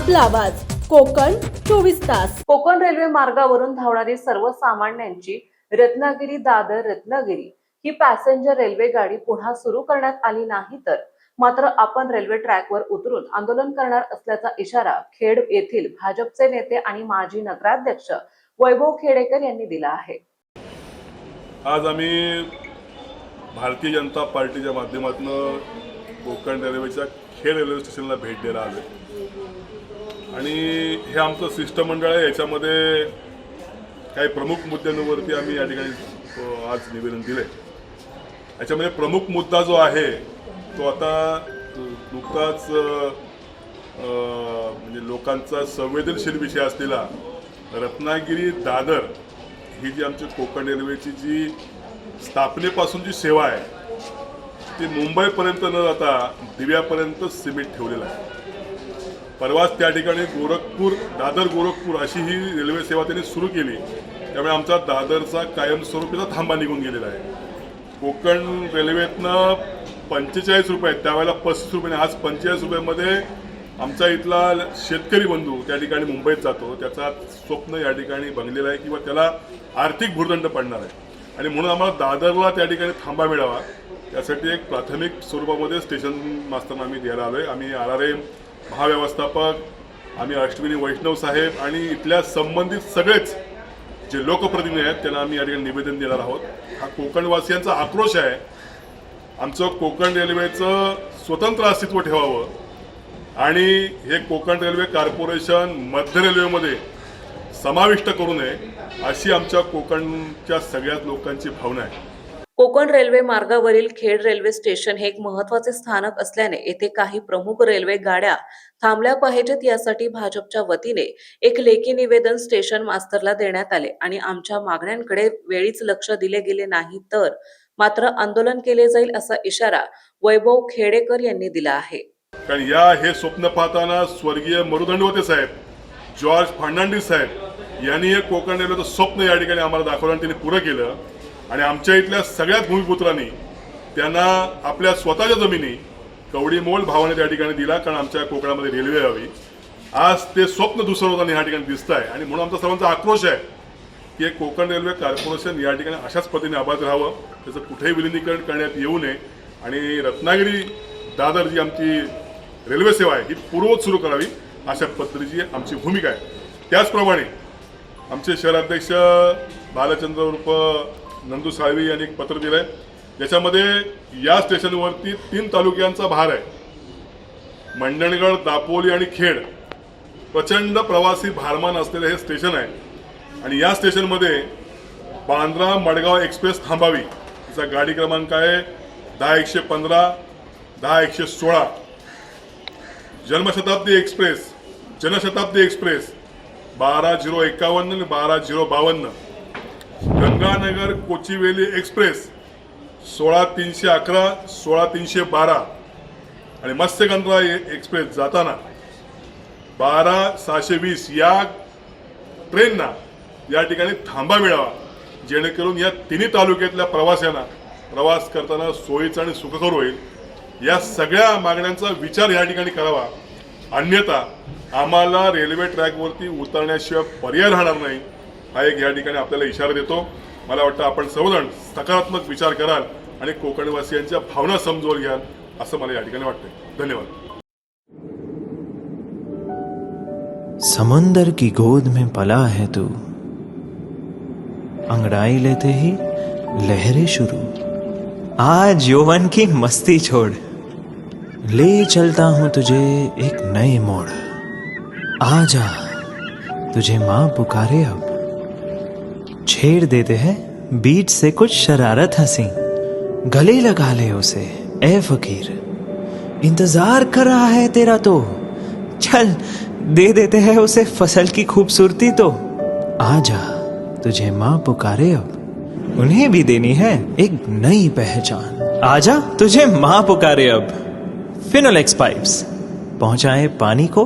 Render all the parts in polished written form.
आपला आवाज कोकण 24 तास। कोकण रेल्वे मार्गावरून धावणारी सर्वसामान्यांची रत्नागिरी दादर रत्नागिरी ही पॅसेंजर रेल्वे गाडी पुन्हा सुरू करण्यात आली नाही तर मात्र आपण रेल्वे ट्रॅकवर उतरून आंदोलन करणार असल्याचा इशारा खेड येथील भाजपचे नेते आणि माजी नगराध्यक्ष वैभव खेडेकर यांनी दिला आहे। आज आम्ही भारतीय जनता पार्टीच्या माध्यमातून कोकण रेल्वेच्या खेड रेल्वे स्टेशनला भेट द्यायला आलो आणि हे आमचं शिष्टमंडळ आहे। याच्यामध्ये काही प्रमुख मुद्द्यांवरती आम्ही या ठिकाणी आज निवेदन दिले। याच्यामध्ये प्रमुख मुद्दा जो आहे तो आता नुकताच म्हणजे लोकांचा संवेदनशील विषय असलेला रत्नागिरी दादर ही जी आमची कोकण रेल्वेची जी स्थापनेपासून जी सेवा आहे ती मुंबईपर्यंत न जाता दिव्यापर्यंत सीमित ठेवलेलं आहे। परवाच त्या ठिकाणी दादर गोरखपूर अशी ही रेल्वे सेवा त्यांनी सुरू केली, त्यामुळे आमचा दादरचा कायमस्वरूपीचा थांबा निघून गेलेला आहे। कोकण रेल्वेतनं 45 रुपये त्यावेळेला 35 रुपये, आज 45 रुपयामध्ये आमचा इथला शेतकरी बंधू त्या ठिकाणी मुंबईत जातो, त्याचा स्वप्न या ठिकाणी बनलेलं आहे किंवा त्याला आर्थिक भुर्दंड पडणार आहे आणि म्हणून आम्हाला दादरला त्या ठिकाणी थांबा मिळावा यासाठी एक प्राथमिक स्वरूपामध्ये स्टेशन मास्तर आम्ही द्यायला आलो आहे। आम्ही RRM महाव्यवस्थापक, आम्ही अष्टविनी वैष्णव साहेब आणि इथल्या संबंधित सगळेच जे लोकप्रतिनिधी आहेत त्यांना आम्ही या ठिकाणी निवेदन देणार आहोत। हा कोकणवासियांचा आक्रोश आहे। आमचं कोकण रेल्वेचं स्वतंत्र अस्तित्व ठेवावं आणि हे कोकण रेल्वे कॉर्पोरेशन मध्य रेल्वेमध्ये समाविष्ट करू नये अशी आमच्या कोकणच्या सगळ्याच लोकांची भावना आहे। कोकण रेल्वे मार्गावरील खेड रेल्वे स्टेशन हे एक महत्त्वाचे स्थानक असल्याने येथे काही प्रमुख रेल्वे गाड्या थांबल्या पाहिजेत यासाठी भाजपच्या वतीने एक लेखी निवेदन स्टेशन मास्टरला देण्यात आले आणि आमच्या मागण्यांकडे वेळीच लक्ष दिले गेले नाही तर मात्र आंदोलन केले जाईल असा इशारा वैभव खेडेकर यांनी दिला आहे। कारण हे स्वप्न पाहताना स्वर्गीय मरुदंडवते साहेब, जॉर्ज फर्नांडिस साहेब यांनी हे कोकण रेल्वेचं स्वप्न या ठिकाणी आम्हाला दाखवलं आणि त्यांनी पुरं केलं आणि आमच्या इथल्या सगळ्याच भूमिपुत्रांनी त्यांना आपल्या स्वतःच्या जमिनी कवडीमोल भावाने त्या ठिकाणी दिला, कारण आमच्या कोकणामध्ये रेल्वे यावी। आज ते स्वप्न दुसरं होताना या ठिकाणी दिसत आहे आणि म्हणून आमचा सर्वांचा आक्रोश आहे की कोकण रेल्वे कॉर्पोरेशन या ठिकाणी अशाच पद्धतीने आबाद राहावं, त्याचं कुठेही विलिनीकरण करण्यात येऊ नये आणि रत्नागिरी दादर जी आमची रेल्वे सेवा आहे ही पूर्ववत सुरू करावी अशा पद्धतीची आमची भूमिका आहे। त्याचप्रमाणे आमचे शहराध्यक्ष बालचंद्र उर्फ नंदू साळवी यांनी एक पत्र दिलं आहे, ज्याच्यामध्ये या स्टेशनवरती 3 तालुक्यांचा भार आहे। मंडणगड, दापोली आणि खेड प्रचंड प्रवासी भारमान असलेलं हे स्टेशन आहे आणि या स्टेशनमध्ये बांद्रा मडगाव एक्सप्रेस थांबावी। तिचा गाडी क्रमांक आहे 10115, 10116। जनशताब्दी एक्सप्रेस 12051 आणि 12052। गंगानगर कोचिवेली एक्सप्रेस 16311, 16312 आणि मत्स्यगंधा एक्सप्रेस जाताना 12620 या ट्रेनना या ठिकाणी थांबा मिळावा, जेणेकरून या तिन्ही तालुक्यातल्या प्रवाशांना प्रवास करताना सोयीचा आणि सुखकर होईल। या सगळ्या मागण्यांचा विचार या ठिकाणी करावा, अन्यथा आम्हाला रेल्वे ट्रॅकवरती उतरण्याशिवाय पर्याय राहणार नाही हा एक या ठिकाणी आपल्याला इशारा देतो। मला वाटतं आपण सर्वजण सकारात्मक विचार कराल आणि कोकणवासियांच्या भावना समजून घ्याल असं मला या ठिकाणी वाटतंय। धन्यवाद। समंदर की गोद में पला है तू, अंगड़ाई लेते ही लहरें शुरू। आज यौवन की मस्ती छोड़, ले चलता हूं तुझे एक नए मोड़। आजा तुझे माँ पुकारे अब, छेड़ देते हैं बीच से कुछ शरारत हंसी। गले लगा ले उसे ए फकीर, इंतजार कर रहा है तेरा तो, चल दे देते हैं उसे फसल की खूबसूरती तो। आजा तुझे माँ पुकारे अब, उन्हें भी देनी है एक नई पहचान। आजा तुझे माँ पुकारे अब। फिनोलेक्स पाइप्स पहुंचाए पानी को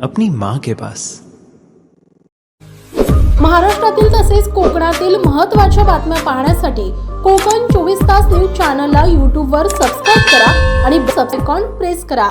अपनी माँ के पास। महाराष्ट्रातील तसेच कोकणातील महत्त्वाच्या बातम्या पाहण्यासाठी कोकण 24 तास न्यूज चॅनलला YouTube वर सबस्क्राइब करा आणि बेल आयकॉन प्रेस करा।